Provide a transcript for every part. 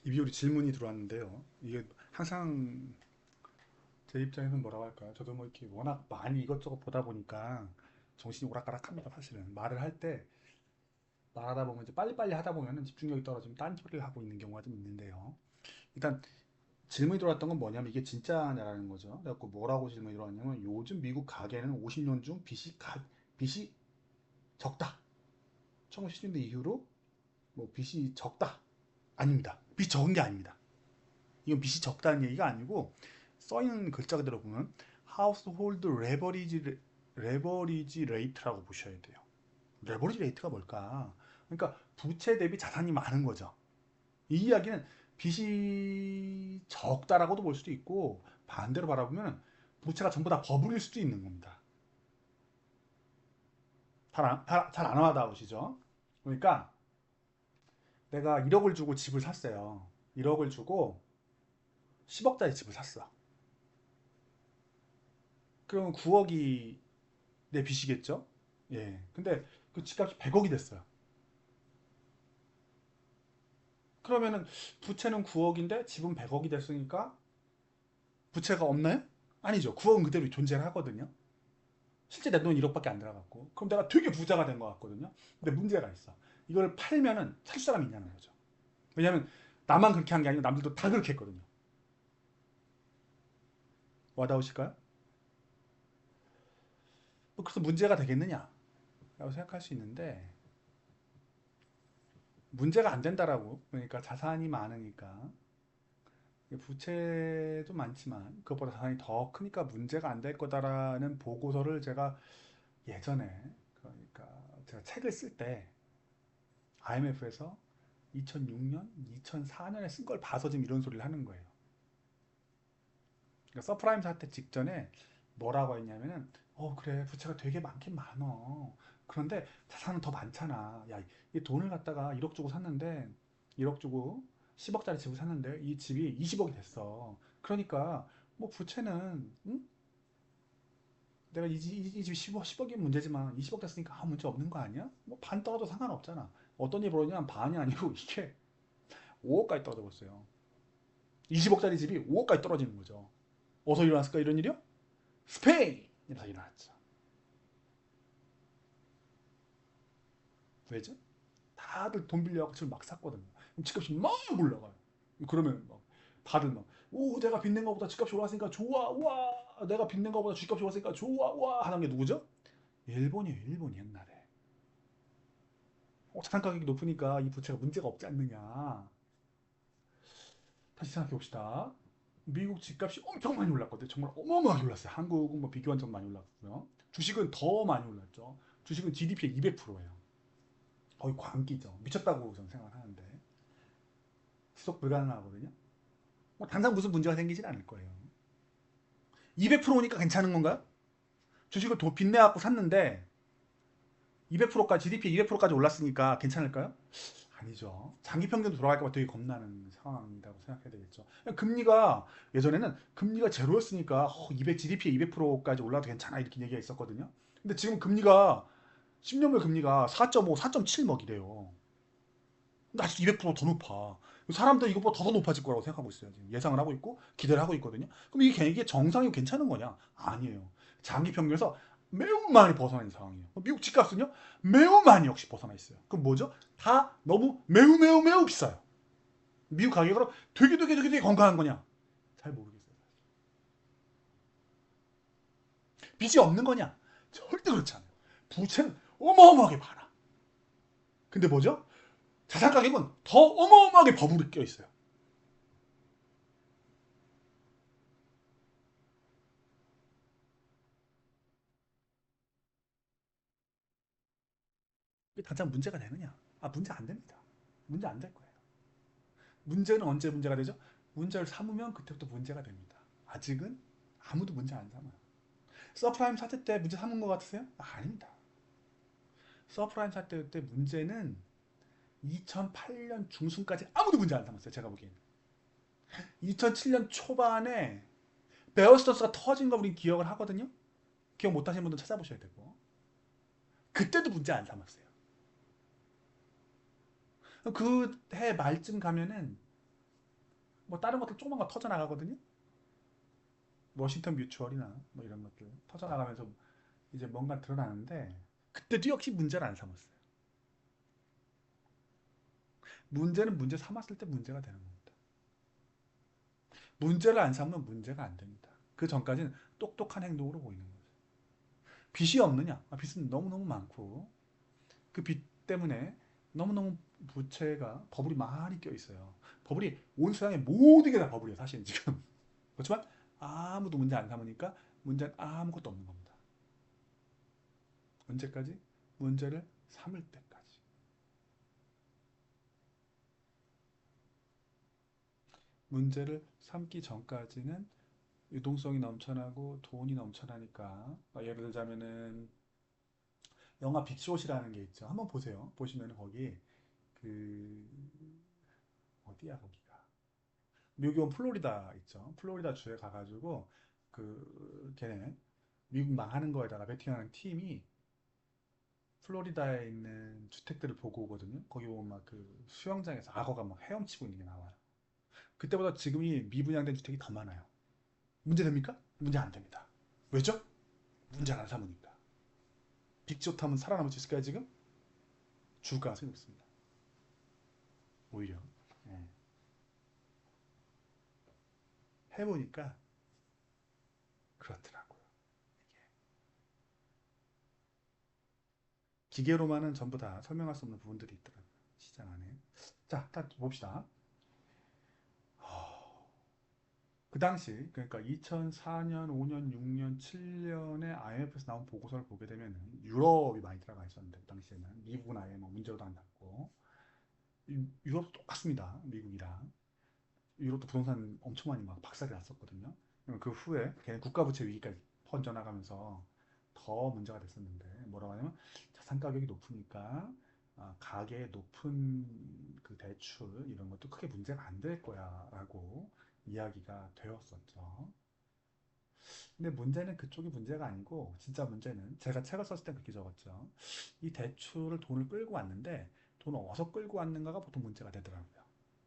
이비요리 질문이 들어왔는데요. 이게 항상 제 입장에서는 뭐라고 할까요? 저도 뭐 이렇게 워낙 많이 이것저것 보다 보니까 정신이 오락가락합니다. 사실은 말을 할 때 말하다 보면 이제 빨리빨리 하다 보면은 집중력이 떨어지면 딴소리를 하고 있는 경우가 좀 있는데요. 일단 질문이 들어왔던 건 뭐냐면 이게 진짜냐라는 거죠. 그래갖고 뭐라고 질문이 들어왔냐면 요즘 미국 가계는 50년 중 빚이 적다. 1970년대 이후로 뭐 빚이 적다. 아닙니다. 빚이 적은 게 아닙니다. 이건 빚이 적다는 얘기가 아니고 써있는 글자 그대로 보면 household leverage rate라고 보셔야 돼요. 레버리지 레이트가 뭘까? 그러니까 부채 대비 자산이 많은 거죠. 이 이야기는 빚이 적다라고도 볼 수도 있고 반대로 바라보면 부채가 전부 다 버블일 수도 있는 겁니다. 잘안 와닿으시죠? 그러니까 내가 1억을 주고 집을 샀어요. 1억을 주고 10억짜리 집을 샀어. 그러면 9억이 내 빚이겠죠? 예. 근데 그 집값이 100억이 됐어요. 그러면은 부채는 9억인데 집은 100억이 됐으니까 부채가 없나요? 아니죠. 9억은 그대로 존재를 하거든요. 실제 내 돈 1억밖에 안 들어갔고. 그럼 내가 되게 부자가 된 것 같거든요. 근데 문제가 있어. 이걸 팔면은 살 사람이 있냐는 거죠. 왜냐하면 나만 그렇게 한 게 아니고 남들도 다 그렇게 했거든요. 와닿으실까요? 뭐 그래서 문제가 되겠느냐? 라고 생각할 수 있는데 문제가 안 된다라고. 그러니까 자산이 많으니까 부채도 많지만 그것보다 자산이 더 크니까 문제가 안 될 거다라는 보고서를 제가 예전에 그러니까 제가 책을 쓸 때 IMF에서 2006년, 2004년에 쓴 걸 봐서 지금 이런 소리를 하는 거예요. 그러니까 서프라임 사태 직전에 뭐라고 했냐면은 그래 부채가 되게 많긴 많어. 그런데 자산은 더 많잖아. 야, 이 돈을 갖다가 1억 주고 샀는데 1억 주고 10억짜리 집을 샀는데 이 집이 20억이 됐어. 그러니까 뭐 부채는 응? 내가 이 집 10억이 문제지만 20억 됐으니까 아무 문제 없는 거 아니야? 뭐 반 떨어도 상관없잖아. 어떤 일이 벌어지냐면 반이 아니고 이게 5억까지 떨어져 버렸어요. 20억짜리 집이 5억까지 떨어지는 거죠. 어디서 일어났을까 이런 일이요? 스페인에서 일어났죠. 왜죠? 다들 돈 빌려갖고 집을 막 샀거든요. 그럼 집값이 막 올라가요. 그러면 막 다들 막, 오, 내가 빚낸 거보다 집값이 올랐으니까 좋아, 와, 내가 빚낸 거보다 집값이 올랐으니까 좋아, 와, 하는 게 누구죠? 일본이에요, 일본 옛날에. 자산 가격이 높으니까 이 부채가 문제가 없지 않느냐. 다시 생각해 봅시다. 미국 집값이 엄청 많이 올랐거든요. 정말 어마어마하게 올랐어요. 한국은 뭐 비교한 적 많이 올랐고요. 주식은 더 많이 올랐죠. 주식은 GDP의 200%예요. 거의 광기죠. 미쳤다고 저는 생각을 하는데 지속 불가능하거든요. 뭐 당장 무슨 문제가 생기진 않을 거예요. 200%니까 괜찮은 건가요? 주식을 더 빚내갖고 샀는데 200%까지 GDP 200%까지 올랐으니까 괜찮을까요? 아니죠. 장기 평균 돌아갈까 봐 되게 겁나는 상황이라고 생각해야 되겠죠. 금리가 예전에는 금리가 제로였으니까 200 GDP 200%까지 올라도 괜찮아 이렇게 얘기가 있었거든요. 근데 지금 금리가 10년물 금리가 4.5, 4.7 먹이래요. 근데 아직 200%더 높아. 사람들 이것보다 더 높아질 거라고 생각하고 있어요. 지금 예상을 하고 있고 기대를 하고 있거든요. 그럼 이게 정상이고 괜찮은 거냐? 아니에요. 장기 평균에서 매우 많이 벗어나 있는 상황이에요. 미국 집값은요? 매우 많이 역시 벗어나 있어요. 그럼 뭐죠? 다 너무 매우 매우 매우 비싸요. 미국 가격으로 되게 건강한 거냐? 잘 모르겠어요. 빚이 없는 거냐? 절대 그렇지 않아요. 부채는 어마어마하게 많아. 근데 뭐죠? 자산 가격은 더 어마어마하게 버블이 껴 있어요. 이게 당장 문제가 되느냐? 문제 안 됩니다. 문제 안 될 거예요. 문제는 언제 문제가 되죠? 문제를 삼으면 그때부터 문제가 됩니다. 아직은 아무도 문제 안 삼아요. 서프라임 사태 때 문제 삼은 것 같으세요? 아닙니다. 서프라임 사태 때 문제는 2008년 중순까지 아무도 문제 안 삼았어요. 제가 보기에는. 2007년 초반에 베어스터스가 터진 거 우리 기억을 하거든요. 기억 못 하시는 분들 찾아보셔야 되고. 그때도 문제 안 삼았어요. 그 해 말쯤 가면은 뭐 다른 것들 조그만 거 터져 나가거든요. 워싱턴 뮤추얼이나 뭐 이런 것들 터져 나가면서 이제 뭔가 드러나는데 그때도 역시 문제를 안 삼았어요. 문제는 문제 삼았을 때 문제가 되는 겁니다. 문제를 안 삼으면 문제가 안 됩니다. 그 전까지는 똑똑한 행동으로 보이는 거죠. 빚이 없느냐? 빚은 너무너무 많고 그 빚 때문에 너무너무 부채가 버블이 많이 껴 있어요. 버블이 온 세상의 모든 게 다 버블이에요. 사실은 지금. 그렇지만 아무도 문제 안 삼으니까 문제는 아무것도 없는 겁니다. 언제까지? 문제를 삼을 때까지. 문제를 삼기 전까지는 유동성이 넘쳐나고 돈이 넘쳐나니까 예를 들자면은 영화 빅숏이라는 게 있죠. 한번 보세요. 보시면 거기 그 어디야 거기가 미국은 플로리다 있죠. 플로리다 주에 가가지고 그 걔네 미국 망하는 거에다가 베팅하는 팀이 플로리다에 있는 주택들을 보고 오거든요. 거기 보면 막 그 수영장에서 악어가 막 헤엄치고 있는 게 나와요. 그때보다 지금이 미분양된 주택이 더 많아요. 문제 됩니까? 문제 안 됩니다. 왜죠? 문제 안 삼으니까. 빅숏 하면 살아남을 수 있을까요 지금? 죽을 가능성이 높습니다. 오히려. 예. 해보니까 그렇더라고요. 기계로만은 전부 다 설명할 수 없는 부분들이 있더라고요. 시장 안에. 자, 다 봅시다. 그 당시, 그러니까 2004년, 5년, 6년, 7년에 IMF에서 나온 보고서를 보게 되면 유럽이 많이 들어가 있었는데, 그 당시에는. 미국은 아예 뭐 문제도 안 났고. 유럽도 똑같습니다. 미국이랑. 유럽도 부동산 엄청 많이 막 박살이 났었거든요. 그 후에 걔네 국가부채 위기까지 번져나가면서 더 문제가 됐었는데 뭐라고 하냐면 자산 가격이 높으니까 가계의 높은 그 대출 이런 것도 크게 문제가 안 될 거야 라고 이야기가 되었었죠. 근데 문제는 그쪽이 문제가 아니고 진짜 문제는 제가 책을 썼을 때 그렇게 적었죠. 이 대출을 돈을 끌고 왔는데 돈을 어디서 끌고 왔는가가 보통 문제가 되더라고요.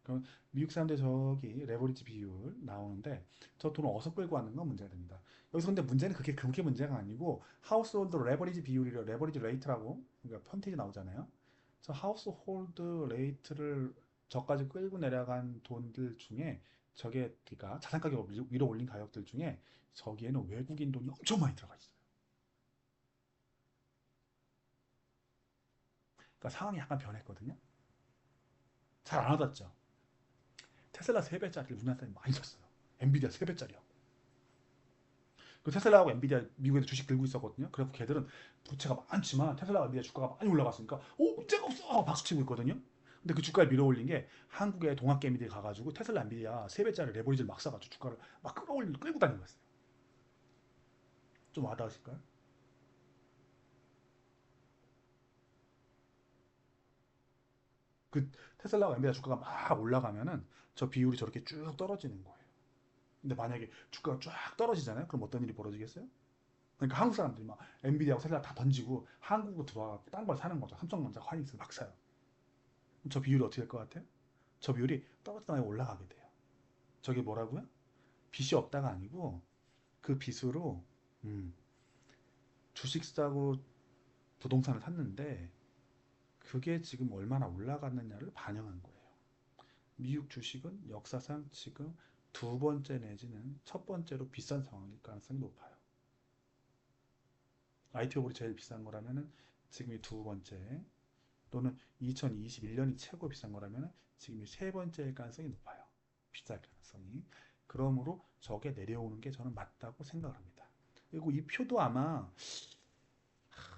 그럼 미국 사람들 저기 레버리지 비율 나오는데 저 돈을 어디서 끌고 왔는가 문제가 됩니다. 여기서 근데 문제는 그게 문제가 아니고 하우스홀드 레버리지 비율이라 레버리지 레이트라고 그러니까 편티지 나오잖아요. 저 하우스홀드 레이트를 저까지 끌고 내려간 돈들 중에 저게 그러니까 자산 가격을 위로 올린 가격들 중에 저기에는 외국인 돈이 엄청 많이 들어가 있어요. 그러니까 상황이 약간 변했거든요. 잘 안 와닿죠. 테슬라 3배짜리를 우리나라에 많이 샀어요. 엔비디아 3배짜리요. 그 테슬라하고 엔비디아 미국에도 주식 들고 있었거든요. 그래서 걔들은 부채가 많지만 테슬라와 엔비디아 주가가 많이 올라갔으니까 문제가 없어 박수치고 있거든요. 근데 그 주가를 밀어올린 게 한국의 동학개미들이 가가지고 테슬라 엔비디아 3배짜리 레버리지를 막 사가지고 주가를 막 끌고 다니는 거였어요. 좀 와닿으실까요? 그 테슬라와 엔비디아 주가가 막 올라가면은 저 비율이 저렇게 쭉 떨어지는 거예요. 근데 만약에 주가가 쫙 떨어지잖아요. 그럼 어떤 일이 벌어지겠어요? 그러니까 한국 사람들이 막 엔비디아하고 테슬라 다 던지고 한국으로 들어와 딴 걸 사는 거죠. 삼성전자, 화이닉스 막 사요. 저 비율이 어떻게 될 것 같아요? 저 비율이 떨어지다 올라가게 돼요. 저게 뭐라고요? 빚이 없다가 아니고 그 빚으로 음, 주식 사고 부동산을 샀는데 그게 지금 얼마나 올라갔느냐를 반영한 거예요. 미국 주식은 역사상 지금 두 번째 내지는 첫 번째로 비싼 상황일 가능성이 높아요. IT 버블이 제일 비싼 거라면은 지금이 두 번째 또는 2021년이 최고 비싼 거라면 지금이 세 번째일 가능성이 높아요. 비쌀 가능성이. 그러므로 저게 내려오는 게 저는 맞다고 생각을 합니다. 그리고 이 표도 아마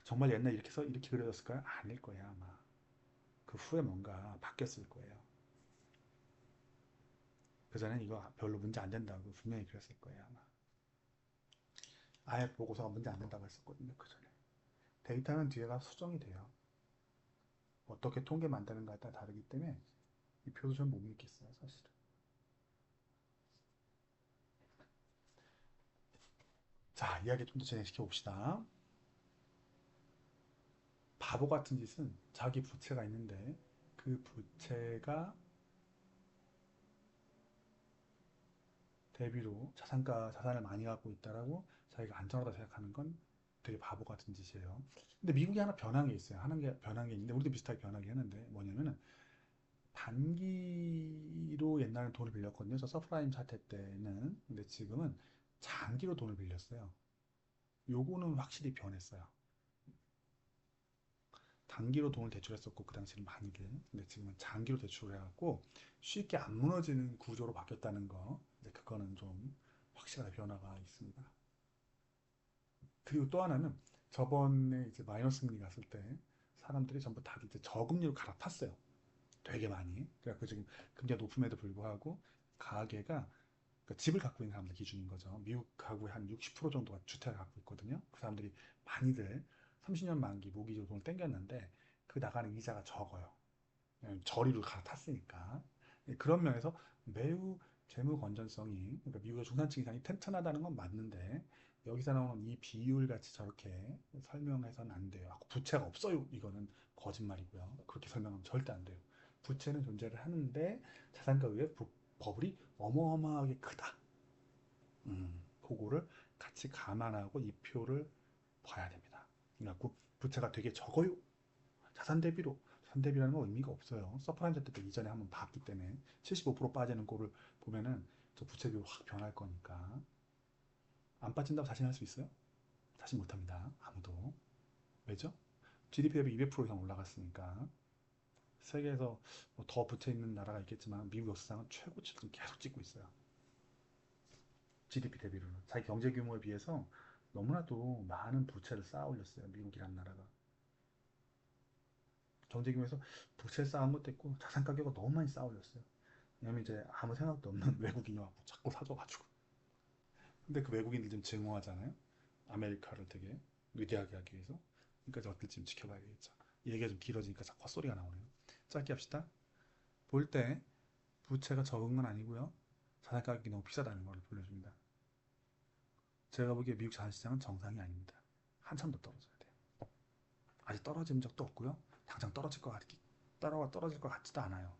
정말 옛날 이렇게 서 이렇게 그려졌을까요? 아닐 거예요 아마. 그 후에 뭔가 바뀌었을 거예요. 그전엔 이거 별로 문제 안 된다고 분명히 그랬을 거예요 아마. 아예 보고서가 문제 안 된다고 했었거든요 그전에. 데이터는 뒤에 가서 수정이 돼요. 어떻게 통계 만드는가에 따라 다르기 때문에 이 표도 전 못 믿겠어요 사실은. 자 이야기 좀 더 진행시켜 봅시다. 바보 같은 짓은 자기 부채가 있는데 그 부채가 대비로 자산을 많이 갖고 있다라고 자기가 안전하다 생각하는 건 되게 바보 같은 짓이에요. 근데 미국이 하나 변한 게 있어요. 하는 게 변한 게 있는데 우리도 비슷하게 변하게 했는데 뭐냐면은 단기로 옛날에 돈을 빌렸거든요. 저 서프라임 사태 때는. 근데 지금은 장기로 돈을 빌렸어요. 요거는 확실히 변했어요. 단기로 돈을 대출했었고 그 당시에는 많이들. 근데 지금은 장기로 대출을 해갖고 쉽게 안 무너지는 구조로 바뀌었다는 거. 이제 그거는 좀 확실하게 변화가 있습니다. 그리고 또 하나는 저번에 이제 마이너스 금리 갔을 때 사람들이 전부 다 이제 저금리로 갈아탔어요. 되게 많이. 그래서 지금 금리가 높음에도 불구하고 가계가 그러니까 집을 갖고 있는 사람들 기준인 거죠. 미국 가구의 한 60% 정도가 주택을 갖고 있거든요. 그 사람들이 많이들 30년 만기 모기지로 돈을 땡겼는데 그 나가는 이자가 적어요. 저리로 갈아탔으니까. 그런 면에서 매우 재무 건전성이 그러니까 미국의 중산층 이상이 튼튼하다는 건 맞는데 여기서 나오는 이 비율 같이 저렇게 설명해서는 안 돼요. 부채가 없어요. 이거는 거짓말이고요. 그렇게 설명하면 절대 안 돼요. 부채는 존재를 하는데 자산가 외에 버블이 어마어마하게 크다. 그거를 같이 감안하고 이 표를 봐야 됩니다. 그래갖고 부채가 되게 적어요. 자산 대비로. 자산 대비라는 건 의미가 없어요. 서프라임 사태 때 이전에 한번 봤기 때문에 75% 빠지는 꼴을 보면은 저 부채 비율 확 변할 거니까 안 빠진다고 자신할 수 있어요? 자신 못합니다. 아무도. 왜죠? GDP 대비 200% 이상 올라갔으니까 세계에서 뭐더 부채 있는 나라가 있겠지만 미국 역사상은 최고치를 계속 찍고 있어요. GDP 대비로는 자기 경제 규모에 비해서 너무나도 많은 부채를 쌓아 올렸어요. 미국이라는 나라가. 경제 규모에서 부채 쌓은 것도 있고 자산 가격을 너무 많이 쌓아 올렸어요. 왜냐면 이제 아무 생각도 없는 외국인이 와서 자꾸 사줘가지고. 근데 그 외국인들 좀 증오하잖아요. 아메리카를 되게 위대하게 하기 위해서. 그러니까 저것들 지금 지켜봐야겠죠. 이 얘기가 좀 길어지니까 자꾸 헛소리가 나오네요. 짧게 합시다. 볼 때 부채가 적은 건 아니고요. 자산 가격이 너무 비싸다는 걸 보여줍니다. 제가 보기에 미국 자산시장은 정상이 아닙니다. 한참 더 떨어져야 돼요. 아직 떨어진 적도 없고요. 당장 떨어질 것 같지도 않아요.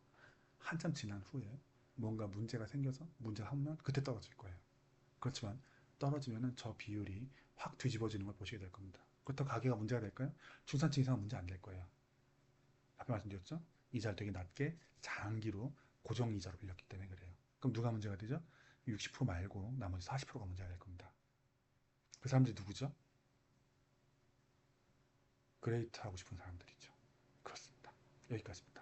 한참 지난 후에 뭔가 문제가 생겨서 문제가 하면 그때 떨어질 거예요. 그렇지만 떨어지면은 저 비율이 확 뒤집어지는 걸 보시게 될 겁니다. 그렇다고 가계가 문제가 될까요? 중산층 이상은 문제 안 될 거예요. 앞에 말씀드렸죠? 이자를 되게 낮게 장기로 고정 이자로 빌렸기 때문에 그래요. 그럼 누가 문제가 되죠? 60% 말고 나머지 40%가 문제가 될 겁니다. 그 사람들이 누구죠? 그레이트 하고 싶은 사람들이죠. 그렇습니다. 여기까지입니다.